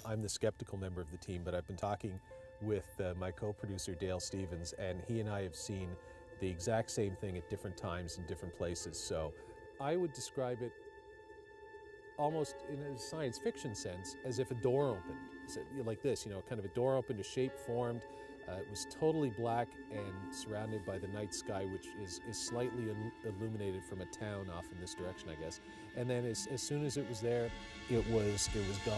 I'm the skeptical member of the team, but I've been talking with my co-producer Dale Stevens, and he and I have seen the exact same thing at different times in different places. So I would describe it almost in a science fiction sense as if a door opened. So, like this, kind of a door opened, a shape formed. It was totally black and surrounded by the night sky, which is slightly illuminated from a town off in this direction, I guess. And then as soon as it was there, it was gone.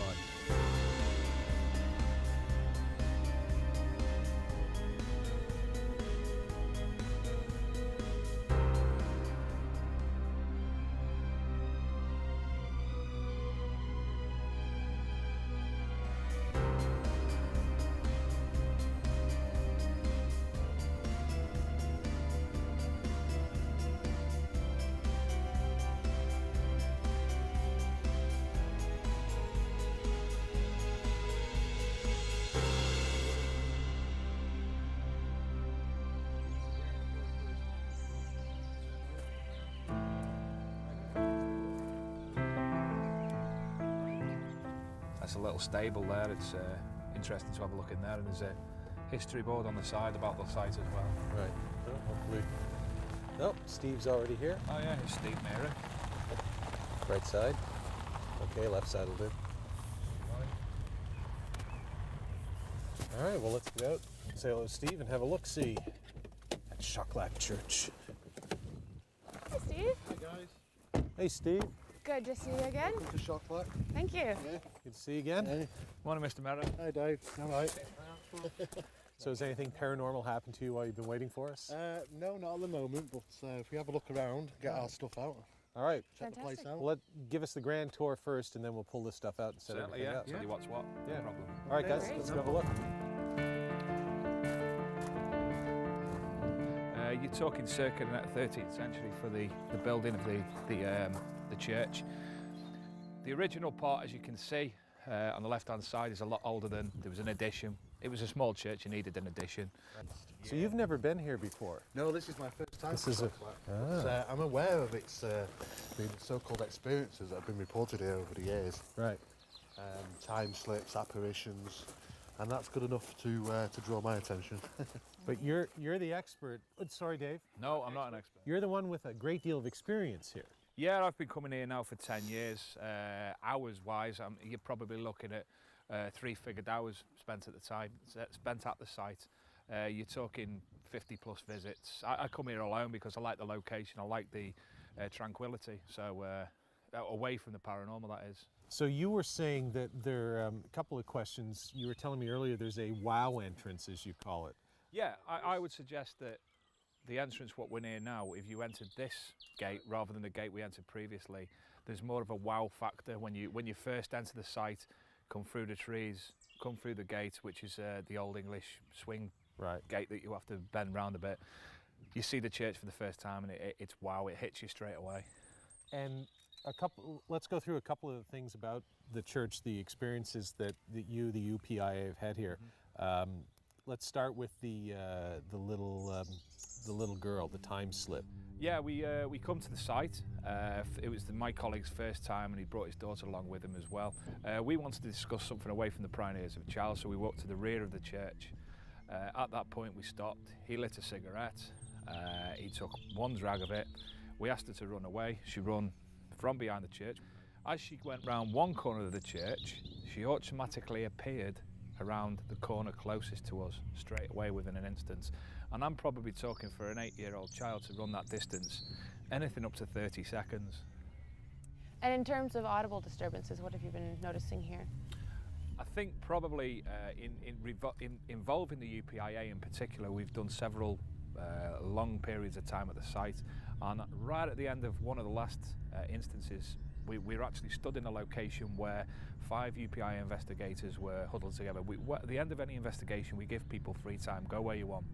That's a little stable there. It's interesting to have a look in there, and there's a history board on the side about the site as well. Right. Oh, hopefully. Oh, Steve's already here. Oh yeah, it's Steve Mera. Right side. Okay, left side will do. All right, well, let's get out, say hello to Steve, and have a look-see at Shocklach Church. Hi, Steve. Hi, guys. Hey, Steve. Good to see you again. Welcome to Shocklach. Thank you. Yeah. Good to see you again. Hey. Morning, Mr. Mera. Hi, Dave. All right. So has anything paranormal happened to you while you've been waiting for us? No, not at the moment, but if we have a look around, get our stuff out. All right. Check the place out. Well, give us the grand tour first, and then we'll pull this stuff out and set Certainly, everything yeah. up. Tell you what's what. Yeah. No problem. All right, guys, Great. let's go have a look. You're talking circa the 13th century for the building of the church. The original part, as you can see, on the left-hand side is a lot older than there was an addition. It was a small church, you needed an addition. So you've never been here before? No, this is my first time. This is I'm aware of its so-called experiences that have been reported here over the years. Right. Time slips, apparitions, and that's good enough to draw my attention. But you're the expert. Sorry, Dave. No, I'm not an expert. You're the one with a great deal of experience here. Yeah, I've been coming here now for 10 years. Hours-wise, you're probably looking at 3-figured hours spent at the site. You're talking 50+ visits. I come here alone because I like the location, I like the tranquility. So away from the paranormal, that is. So you were saying that there are a couple of questions. You were telling me earlier there's a wow entrance, as you call it. Yeah, I would suggest that the entrance what we're near now, if you entered this gate rather than the gate we entered previously, there's more of a wow factor when you first enter the site, come through the trees, come through the gate, which is the old English swing gate that you have to bend round a bit. You see the church for the first time and it's wow, it hits you straight away. And let's go through a couple of things about the church, the experiences that you, the UPIA, have had here. Mm-hmm. Let's start with the little girl, the time slip. Yeah, we come to the site. It was my colleague's first time, and he brought his daughter along with him as well. We wanted to discuss something away from the prying ears of a child, so we walked to the rear of the church. At that point, we stopped. He lit a cigarette. He took one drag of it. We asked her to run away. She ran from behind the church. As she went round one corner of the church, she automatically appeared around the corner closest to us straight away within an instant. And I'm probably talking for an 8-year-old child to run that distance, anything up to 30 seconds. And in terms of audible disturbances, what have you been noticing here? I think probably involving the UPIA in particular, we've done several long periods of time at the site, and right at the end of one of the last instances, we were actually stood in a location where 5 UPIA investigators were huddled together. At the end of any investigation, we give people free time, go where you want,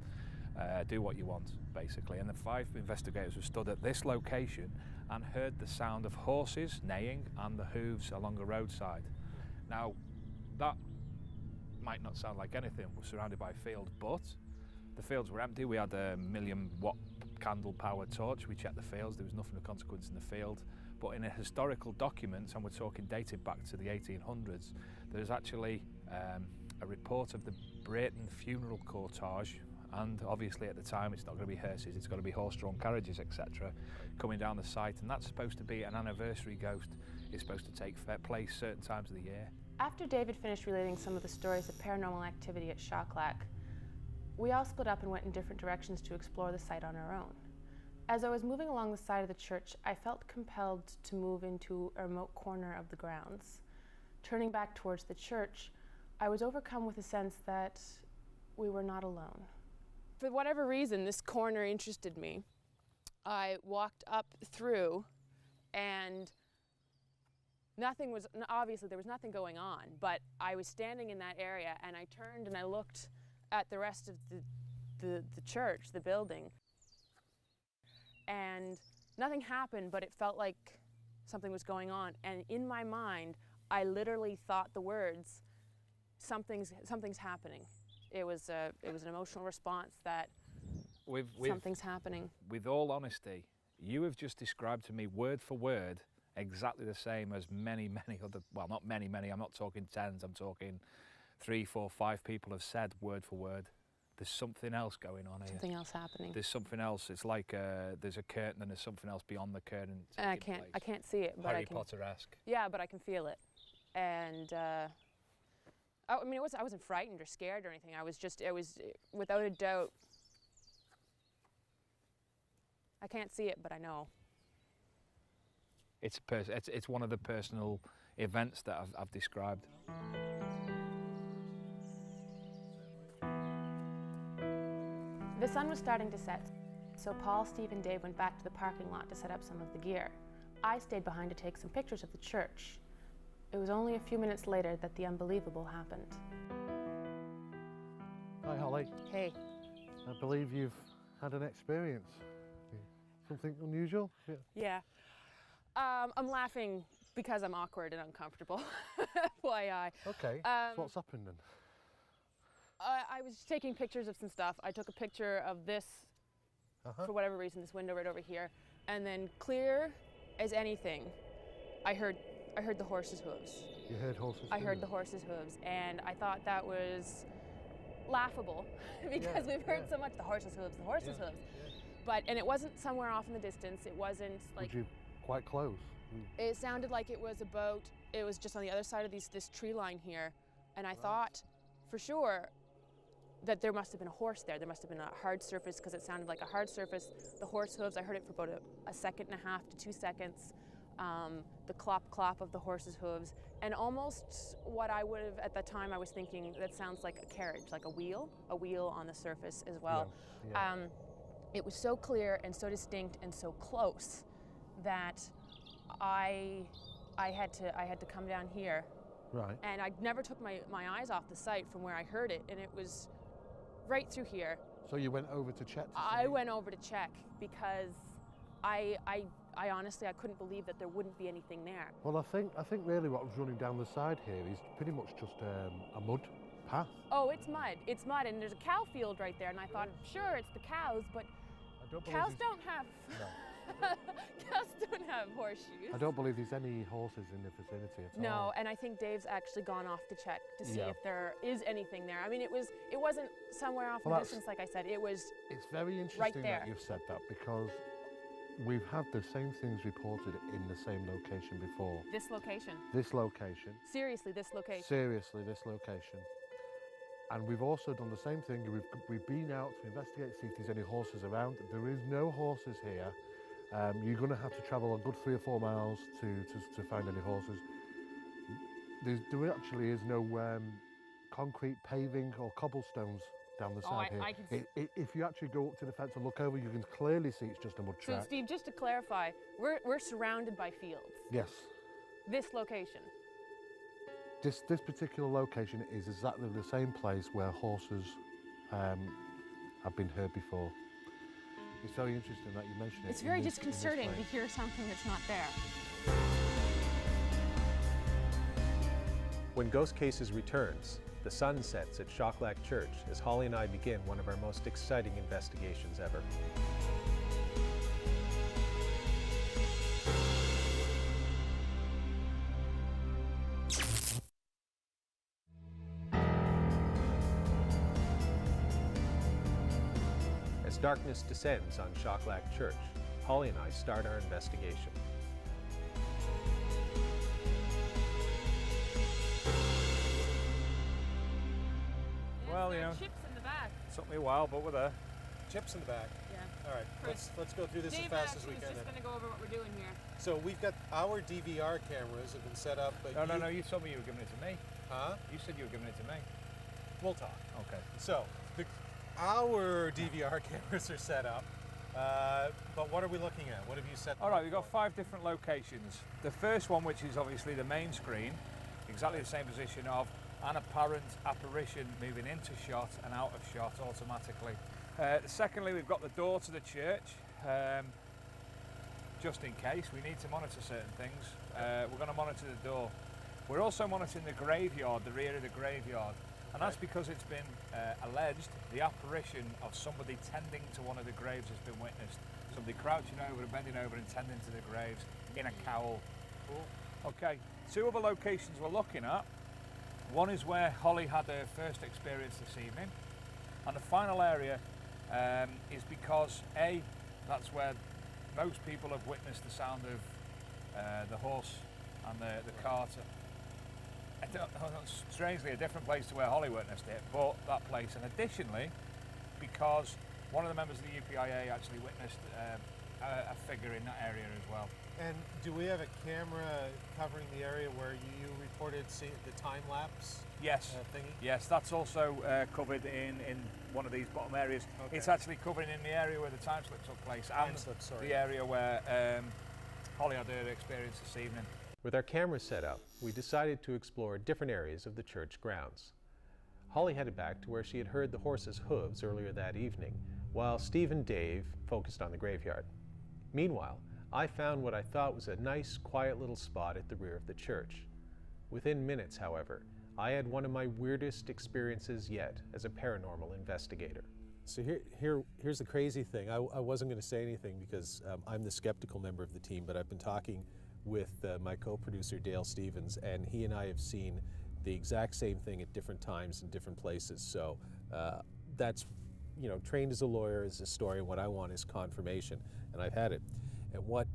do what you want, basically. And the 5 investigators were stood at this location and heard the sound of horses neighing and the hooves along a roadside. Now, that might not sound like anything. We're surrounded by a field, but the fields were empty. We had a 1,000,000-watt candle-powered torch. We checked the fields. There was nothing of consequence in the field. but in a historical document, and we're talking dated back to the 1800s, there's actually a report of the Brayton funeral cortege, and obviously at the time it's not going to be hearses, it's got to be horse-drawn carriages, etc., coming down the site, and that's supposed to be an anniversary ghost. It's supposed to take place certain times of the year. After David finished relating some of the stories of paranormal activity at Shocklach, we all split up and went in different directions to explore the site on our own. As I was moving along the side of the church, I felt compelled to move into a remote corner of the grounds. Turning back towards the church, I was overcome with a sense that we were not alone. For whatever reason, this corner interested me. I walked up through, and obviously there was nothing going on, but I was standing in that area, and I turned and I looked at the rest of the church, the building, and nothing happened, but it felt like something was going on. And in my mind, I literally thought the words, something's happening. It was an emotional response that something's happening. With all honesty, you have just described to me word for word exactly the same as many other, well, not many, I'm not talking tens, I'm talking 3, 4, 5 people have said word for word. There's something else going on here. Something else happening. There's something else. It's like there's a curtain and there's something else beyond the curtain. And I can't see it, but Harry Potter-esque. Yeah, but I can feel it. And I mean, I wasn't frightened or scared or anything. It was without a doubt. I can't see it, but I know. It's one of the personal events that I've described. The sun was starting to set, so Paul, Steve, and Dave went back to the parking lot to set up some of the gear. I stayed behind to take some pictures of the church. It was only a few minutes later that the unbelievable happened. Hi, Holly. Hey. I believe you've had an experience. Something unusual? Yeah. I'm laughing because I'm awkward and uncomfortable. FYI. Okay, so what's happened then? I was taking pictures of some stuff. I took a picture of this, for whatever reason, this window right over here, and then clear as anything, I heard the horse's hooves. You heard horses' hooves? I heard the horse's hooves, and I thought that was laughable because we've heard so much, the horse's hooves, the horse's hooves. Yeah. And it wasn't somewhere off in the distance. It wasn't like... Were you quite close? It sounded like it was just on the other side of this tree line here, and I thought for sure that there must have been a horse there. There must have been a hard surface because it sounded like a hard surface. The horse hooves, I heard it for about a second and a half to 2 seconds. The clop of the horse's hooves, and almost what I would have at the time I was thinking that sounds like a carriage, like a wheel on the surface as well. Yeah. It was so clear and so distinct and so close that I had to come down here. Right. And I never took my eyes off the site from where I heard it, and it was right through here. So you went over to check? I went over to check because I honestly, I couldn't believe that there wouldn't be anything there. Well, I think really what was running down the side here is pretty much just a mud path. Oh, it's mud, and there's a cow field right there, and I thought, sure, it's the cows, but cows don't have... No. Cows don't have horseshoes. I don't believe there's any horses in the vicinity at all. No, and I think Dave's actually gone off to check to see if there is anything there. I mean, it wasn't somewhere off in the distance, like I said. It's very interesting right there. that you've said that, because we've had the same things reported in the same location before. This location? This location. Seriously, this location? Seriously, this location. And we've also done the same thing. We've been out to investigate, see if there's any horses around. There is no horses here. You're going to have to travel a good 3 or 4 miles to find any horses. There actually is no concrete paving or cobblestones down the side here. I can see. If you actually go up to the fence and look over, you can clearly see it's just a mud track. So Steve, just to clarify, we're surrounded by fields. Yes. This location? This particular location is exactly the same place where horses have been heard before. It's very interesting that you mentioned it. It's very disconcerting to hear something that's not there. When Ghost Cases returns, the sun sets at Shocklach Church as Holly and I begin one of our most exciting investigations ever. darkness descends on Shocklach Church, Holly and I start our investigation. Well, you know, chips in the back. took me a while, but we're there. Chips in the back. Yeah. All right, let's go through this Dave as fast as we was can. just going to go over what we're doing here. So we've got our DVR cameras have been set up, but No, you told me you were giving it to me. Huh? You said you were giving it to me. We'll talk. Okay. So our DVR cameras are set up, but what are we looking at? What have you set? All right, we've got 5 different locations. The first one, which is obviously the main screen, exactly the same position of an apparent apparition moving into shot and out of shot automatically. Secondly, we've got the door to the church, just in case we need to monitor certain things. We're going to monitor the door. We're also monitoring the graveyard, the rear of the graveyard, and that's because it's been alleged the apparition of somebody tending to one of the graves has been witnessed. Somebody crouching over and bending over and tending to the graves in a cowl. Cool. Okay, 2 other locations we're looking at. One is where Holly had her first experience this evening, and the final area is because that's where most people have witnessed the sound of the horse and the cart. Strangely, a different place to where Holly witnessed it, but that place. And additionally, because one of the members of the UPIA actually witnessed a figure in that area as well. And do we have a camera covering the area where you reported the time lapse? Yes. Thingy? Yes, that's also covered in one of these bottom areas. Okay. It's actually covering in the area where the time slip took place and sorry. the area where Holly had her experience this evening. With our cameras set up, we decided to explore different areas of the church grounds. Holly headed back to where she had heard the horse's hooves earlier that evening, while Steve and Dave focused on the graveyard. Meanwhile, I found what I thought was a nice, quiet little spot at the rear of the church. Within minutes, however, I had one of my weirdest experiences yet as a paranormal investigator. So here's the crazy thing. I wasn't going to say anything because I'm the skeptical member of the team, but I've been talking with my co-producer Dale Stevens, and he and I have seen the exact same thing at different times in different places. So that's, trained as a lawyer, as a historian, what I want is confirmation, and I've had it. And what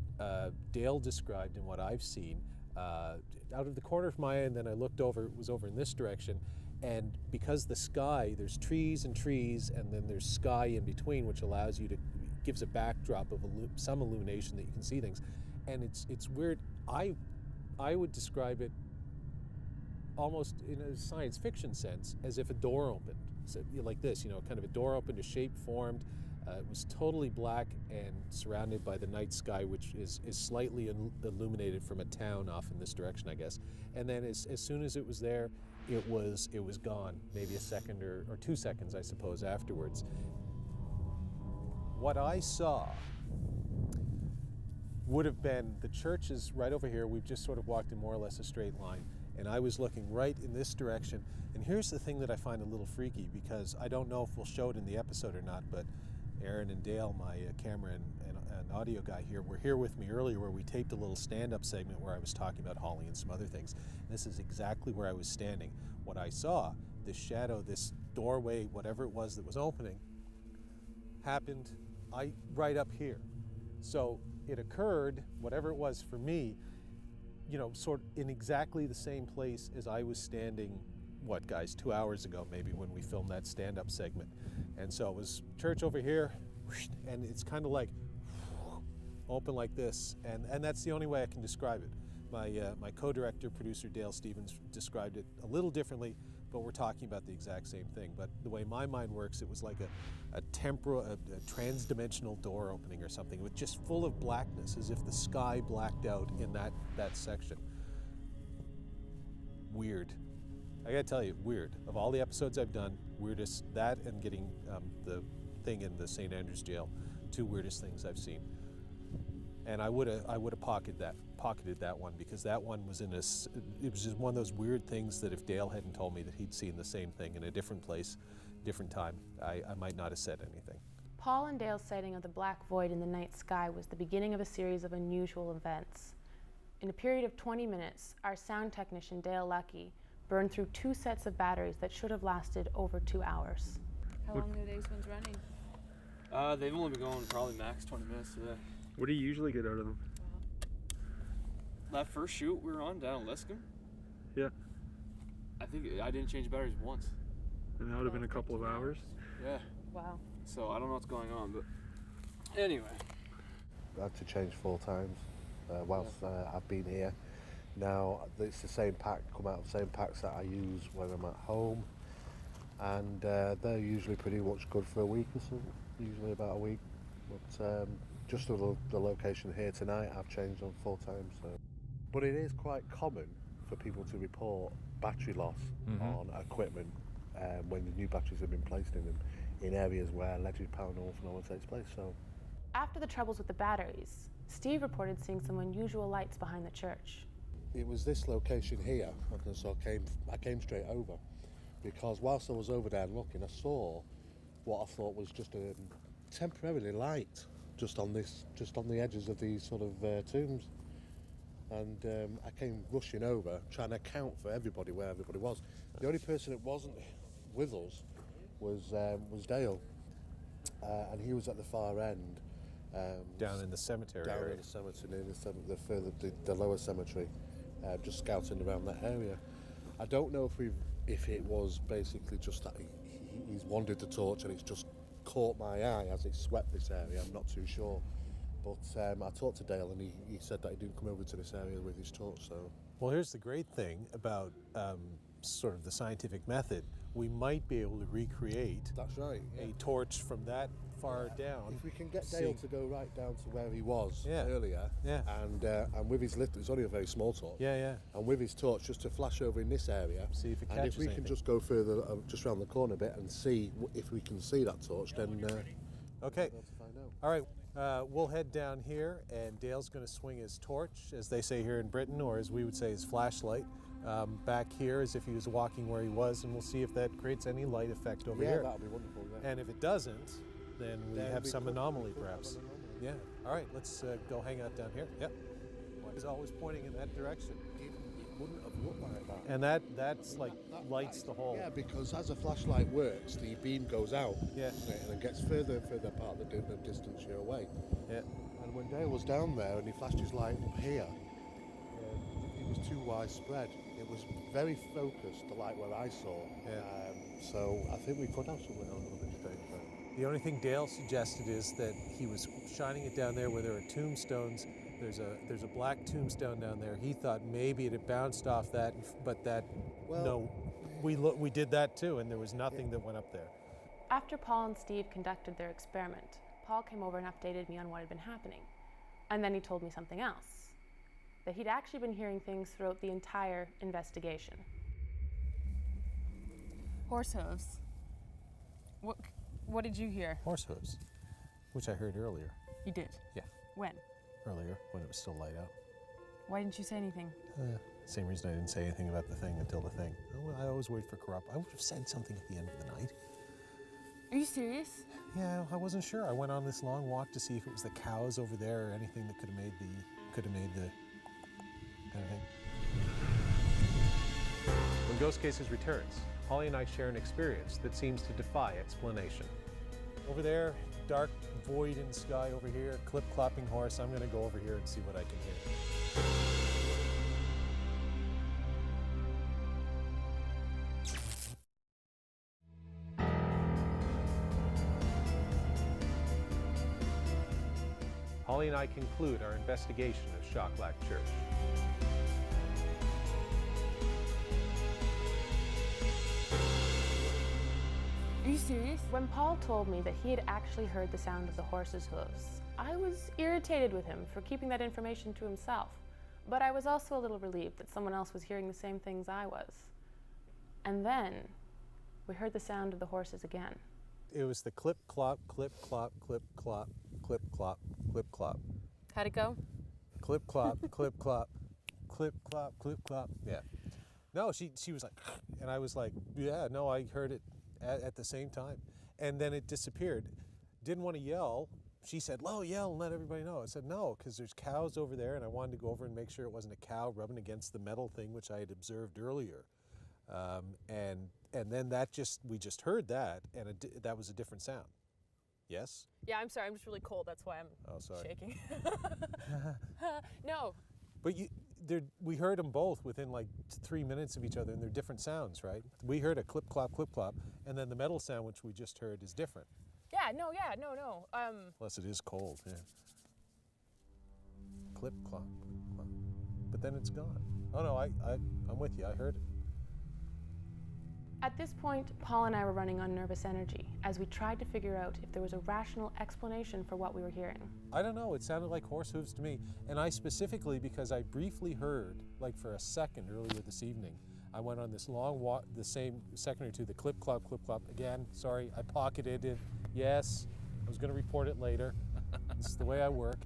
Dale described and what I've seen, out of the corner of my eye, and then I looked over, it was over in this direction, and because the sky, there's trees and trees, and then there's sky in between, which allows you to, gives a backdrop of some illumination that you can see things. And it's weird. I would describe it almost in a science fiction sense as if a door opened. So like this, kind of a door opened, a shape formed. It was totally black and surrounded by the night sky, which is slightly illuminated from a town off in this direction, I guess. And then as soon as it was there, it was gone. Maybe a second or 2 seconds, I suppose, afterwards. What I saw would have been, the church is right over here. We've just sort of walked in more or less a straight line, and I was looking right in this direction. And here's the thing that I find a little freaky, because I don't know if we'll show it in the episode or not, but Aaron and Dale, my camera and audio guy here, were here with me earlier where we taped a little stand-up segment where I was talking about Holly and some other things. And this is exactly where I was standing. What I saw, this shadow, this doorway, whatever it was that was opening, happened right up here. So it occurred, whatever it was for me, sort of in exactly the same place as I was standing, 2 hours ago maybe, when we filmed that stand-up segment. And so it was church over here, and it's kind of like open like this, and that's the only way I can describe it. My co-director, producer Dale Stevens described it a little differently, but we're talking about the exact same thing. But the way my mind works, it was like a trans-dimensional door opening or something, with just full of blackness, as if the sky blacked out in that section. Weird. I gotta tell you, weird. Of all the episodes I've done, weirdest, that and getting the thing in the St Andrews jail, 2 weirdest things I've seen. And I would have pocketed that one, because that one was it was just one of those weird things that if Dale hadn't told me that he'd seen the same thing in a different place, different time, I might not have said anything. Paul and Dale's sighting of the black void in the night sky was the beginning of a series of unusual events. In a period of 20 minutes, our sound technician, Dale Lucky, burned through 2 sets of batteries that should have lasted over 2 hours. How long are these ones running? They've only been going probably max 20 minutes today. What do you usually get out of them? That first shoot we were on down at Liscombe, Yeah. I think I didn't change batteries once. And that would have been a couple of hours. Yeah. Wow. So I don't know what's going on, but anyway. I had to change 4 times whilst I've been here. Now it's the same pack, come out of the same packs that I use when I'm at home, and they're usually pretty much good for a week or so, usually about a week. But just for the location here tonight, I've changed them 4 times. So. But it is quite common for people to report battery loss on equipment when the new batteries have been placed in them in areas where alleged paranormal phenomena takes place. So. After the troubles with the batteries, Steve reported seeing some unusual lights behind the church. It was this location here, and so I came straight over, because whilst I was over there looking, I saw what I thought was just a temporarily light just on the edges of these sort of tombs, and I came rushing over, trying to account for everybody where everybody was. The only person that wasn't with us was Dale, and he was at the far end. Down in the cemetery down area. in the cemetery, near the lower cemetery, just scouting around that area. I don't know if it was basically just that he's wandered the torch and it's just caught my eye as it swept this area. I'm not too sure, but I talked to Dale and he said that he didn't come over to this area with his torch. So, Well, here's the great thing about sort of the scientific method. We might be able to recreate that's right. a torch from that far down. If we can get Dale to go right down to where he was earlier, and with his lift, it's only a very small torch. And with his torch, just to flash over in this area, See if it and catches if we anything. can just go further, just around the corner a bit, and see if we can see that torch, then Okay. we'll have to find out. All right. We'll head down here, and Dale's going to swing his torch, as they say here in Britain, or as we would say, his flashlight, back here as if he was walking where he was, and we'll see if that creates any light effect over here. That'll be wonderful. Yeah. And if it doesn't, then we Then have we some could anomaly, have perhaps. an anomaly. Yeah. All right. Let's go hang out down here. Yep. He's always pointing in that direction, It wouldn't have looked like that. and that's like lights the hole. Yeah, because as a flashlight works, the beam goes out. Yeah. And it gets further and further apart the distance you're away. Yeah. And when Dale was down there and he flashed his light up here, it was too widespread. It was very focused, the light where I saw. Yeah. So I think we could have something a little bit strange there. The only thing Dale suggested is that he was shining it down there where there are tombstones. There's a black tombstone down there. He thought maybe it had bounced off that, but no, we did that too, and there was nothing that went up there. After Paul and Steve conducted their experiment, Paul came over and updated me on what had been happening. And then he told me something else, that he'd actually been hearing things throughout the entire investigation. Horse hooves. What did you hear? Horse hooves, which I heard earlier. You did? Yeah. When? Earlier, when it was still light out. Why didn't you say anything? Same reason I didn't say anything about the thing until the thing. I always wait for corrupt. I would have said something at the end of the night. Are you serious? Yeah, I wasn't sure. I went on this long walk to see if it was the cows over there or anything that could have made the kind of thing. When Ghost Cases returns, Holly and I share an experience that seems to defy explanation. Over there, dark void in the sky over here, clip-clopping horse. I'm going to go over here and see what I can hear. Holly and I conclude our investigation of Shocklach Church. Are you serious? When Paul told me that he had actually heard the sound of the horse's hooves, I was irritated with him for keeping that information to himself. But I was also a little relieved that someone else was hearing the same things I was. And then we heard the sound of the horses again. It was the clip-clop, clip-clop, clip-clop, clip-clop, clip-clop. How'd it go? Clip-clop, clip-clop, clip-clop, clip-clop. Yeah. No, she was like, and I was like, yeah, no, I heard it at the same time. And then it disappeared. Didn't want to yell. She said, "Lo, yell and let everybody know." I said, no, because there's cows over there, and I wanted to go over and make sure it wasn't a cow rubbing against the metal thing, which I had observed earlier. And then we just heard that, and that was a different sound. Yes? Yeah, I'm sorry. I'm just really cold. That's why I'm Oh, sorry. shaking. No. But we heard them both within like 3 minutes of each other, and they're different sounds, right? We heard a clip, clop, and then the metal sound, which we just heard, is different. Yeah, no. Unless it is cold, yeah. Clip, clop, clop. But then it's gone. Oh no, I'm with you, I heard it. At this point, Paul and I were running on nervous energy as we tried to figure out if there was a rational explanation for what we were hearing. I don't know, it sounded like horse hooves to me. And I specifically, because I briefly heard, like for a second earlier this evening, I went on this long walk, the same second or two, the clip, clop. Again, sorry, I pocketed it. Yes, I was gonna report it later. This is the way I work.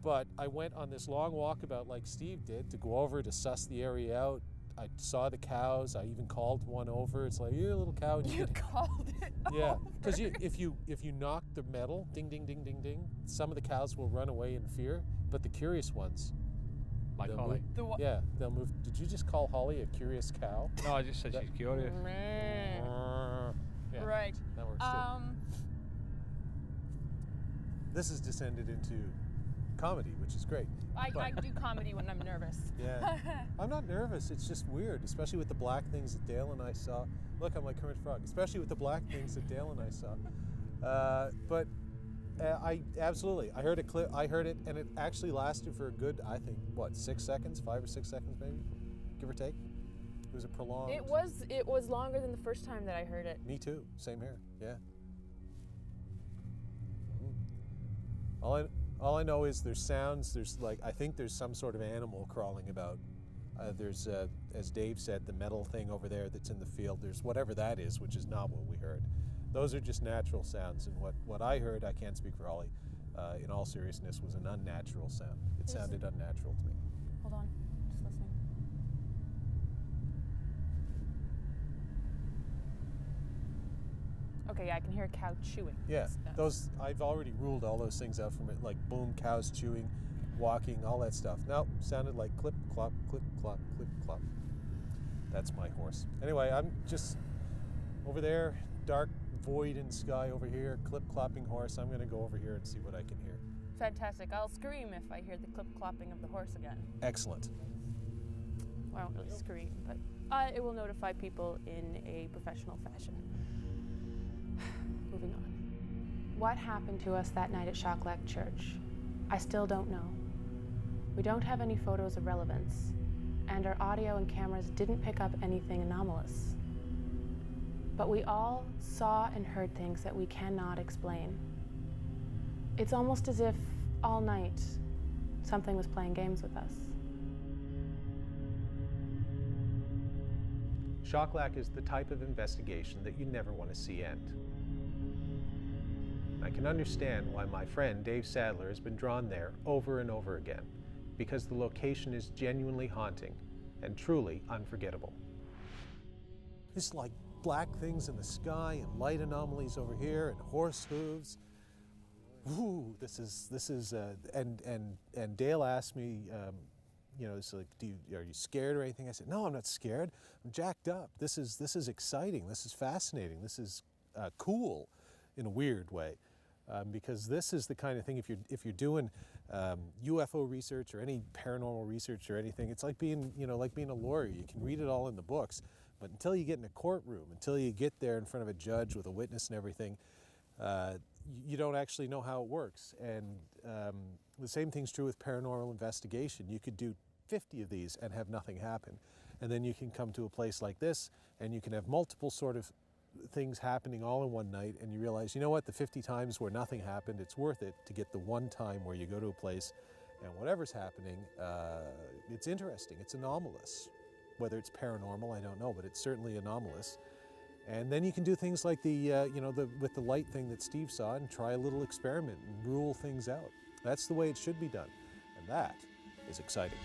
But I went on this long walkabout like Steve did to go over to suss the area out. I saw the cows. I even called one over. It's like, you're a little cow. And You called it yeah, over. because if you knock the metal, ding, ding, ding, ding, ding, some of the cows will run away in fear, but the curious ones, Like they'll Holly. move. Yeah, they'll move. Did you just call Holly a curious cow? No, I just said she's curious. Yeah, Right. that works too. This has descended into comedy, which is great. I do comedy when I'm nervous. Yeah. I'm not nervous. It's just weird, especially with the black things that Dale and I saw. Look, I'm like Kermit Frog. Especially with the black things that Dale and I saw. But I absolutely. I heard a clip. I heard it, and it actually lasted for a good, I think, what, 6 seconds, 5 or 6 seconds, maybe, give or take. It was a prolonged. It was longer than the first time that I heard it. Me too. Same here. Yeah. All I know is there's sounds. There's like, I think there's some sort of animal crawling about. There's, as Dave said, the metal thing over there that's in the field. There's whatever that is, which is not what we heard. Those are just natural sounds. And what I heard, I can't speak for Ollie, in all seriousness, was an unnatural sound. It sounded unnatural to me. Hold on, just listening. Okay, yeah, I can hear a cow chewing. Yeah, those, I've already ruled all those things out from it, like boom, cows chewing, walking, all that stuff. Nope, sounded like clip, clop, clip, clop, clip, clop. That's my horse. Anyway, I'm just over there, dark void in sky over here, clip clopping horse. I'm gonna go over here and see what I can hear. Fantastic. I'll scream if I hear the clip clopping of the horse again. Excellent. Well, I won't really scream, but it will notify people in a professional fashion. Moving on. What happened to us that night at Shocklach Church? I still don't know. We don't have any photos of relevance, and our audio and cameras didn't pick up anything anomalous. But we all saw and heard things that we cannot explain. It's almost as if all night something was playing games with us. Shocklach is the type of investigation that you never want to see end. I can understand why my friend Dave Sadler has been drawn there over and over again, because the location is genuinely haunting and truly unforgettable. It's like black things in the sky and light anomalies over here and horse hooves. Ooh, this is and Dale asked me, you know, it's like, are you scared or anything? I said, no, I'm not scared. I'm jacked up. This is exciting. This is fascinating. This is cool in a weird way. Because this is the kind of thing, if you're doing UFO research or any paranormal research or anything, it's like being a lawyer. You can read it all in the books, but until you get in a courtroom, until you get there in front of a judge with a witness and everything, you don't actually know how it works. And the same thing's true with paranormal investigation. You could do 50 of these and have nothing happen. And then you can come to a place like this and you can have multiple sort of things happening all in one night, and you realize, you know what, the 50 times where nothing happened, it's worth it to get the one time where you go to a place and whatever's happening, it's interesting, it's anomalous. Whether it's paranormal, I don't know, but it's certainly anomalous. And then you can do things like with the light thing that Steve saw and try a little experiment and rule things out. That's the way it should be done, and that is exciting.